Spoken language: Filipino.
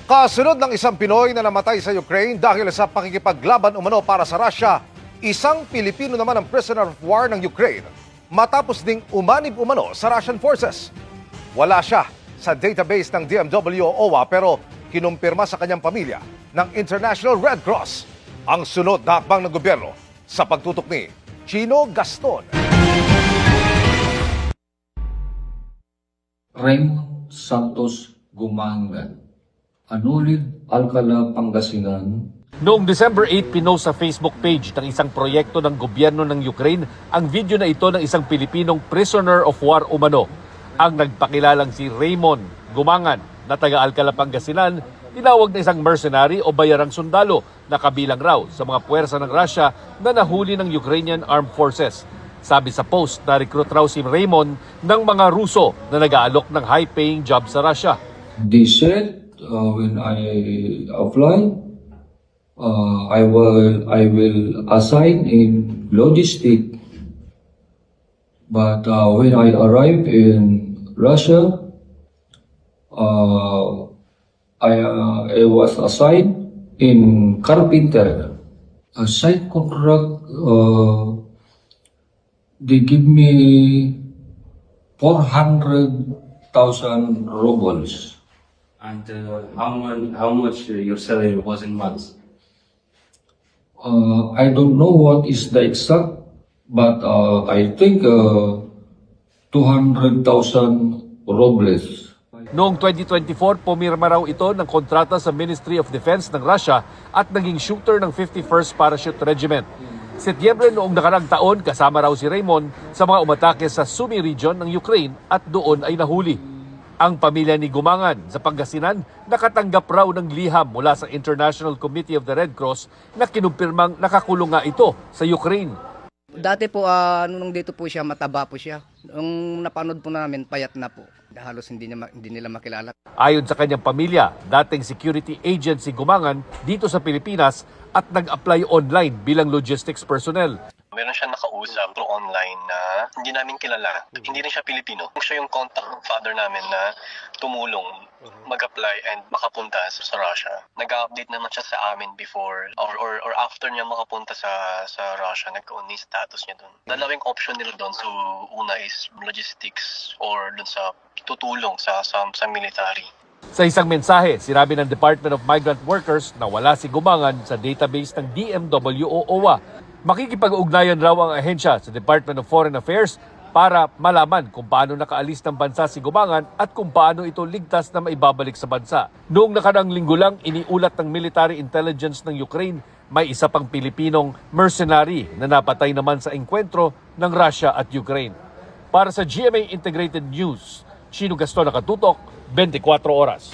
Kasunod ng isang Pinoy na namatay sa Ukraine dahil sa pakikipaglaban umano para sa Russia, isang Pilipino naman ang prisoner of war ng Ukraine matapos ding umanib umano sa Russian forces. Wala siya sa database ng DMW o OWA pero kinumpirma sa kanyang pamilya ng International Red Cross ang sunod na hakbang ng gobyerno sa pagtutok ni Chino Gaston. Raymond Santos Gumangan, Anulid, Alcala, Pangasinan. Noong December 8, pinost sa Facebook page ng isang proyekto ng gobyerno ng Ukraine ang video na ito ng isang Pilipinong prisoner of war umano. Ang nagpakilalang si Raymond Gumangan na taga Alcala, Pangasinan, tinawag na isang mercenary o bayarang sundalo na kabilang raw sa mga puwersa ng Russia na nahuli ng Ukrainian Armed Forces. Sabi sa post na recruit raw si Raymond ng mga Ruso na nag-aalok ng high-paying job sa Russia. They said when I apply, I will assign in logistic. But when I arrived in Russia, I was assigned in carpenter. A side contract, they give me 400,000 rubles. And how much your salary was in months? I don't know what is the exact, but I think 200,000 rubles. Noong 2024, pumirma raw ito ng kontrata sa Ministry of Defense ng Russia at naging shooter ng 51st Parachute Regiment. Setyembre noong nakarang taon, kasama raw si Raymond sa mga umatake sa Sumy region ng Ukraine at doon ay nahuli. Ang pamilya ni Gumangan sa Pangasinan nakatanggap raw ng liham mula sa International Committee of the Red Cross na kinumpirmang nakakulong nga ito sa Ukraine. Dati po, nung dito po siya, mataba po siya. Nung napanood po namin, payat na po. Halos hindi nila makilala. Ayon sa kanyang pamilya, dating security agent si Gumangan dito sa Pilipinas at nag-apply online bilang logistics personnel. Meron siya nakausap through online na hindi namin kilala. Hindi rin siya Pilipino. Siya yung contact ng father namin na tumulong mag-apply and makapunta sa Russia. Nag-update naman siya sa amin before or after niya makapunta sa Russia, nagkaon ni status niya doon. Dalawang option nila doon. So, una is logistics or doon sa tutulong sa military. Sa isang mensahe, sinabi ng Department of Migrant Workers na wala si Gumangan sa database ng DMW o OWA. Makikipag-ugnayan raw ang ahensya sa Department of Foreign Affairs para malaman kung paano nakaalis ng bansa si Gumangan at kung paano ito ligtas na maibabalik sa bansa. Noong nakarang linggo lang, iniulat ng military intelligence ng Ukraine, may isa pang Pilipinong mercenary na napatay naman sa engkwentro ng Russia at Ukraine. Para sa GMA Integrated News, Chino Gaston, nakatutok, 24 oras.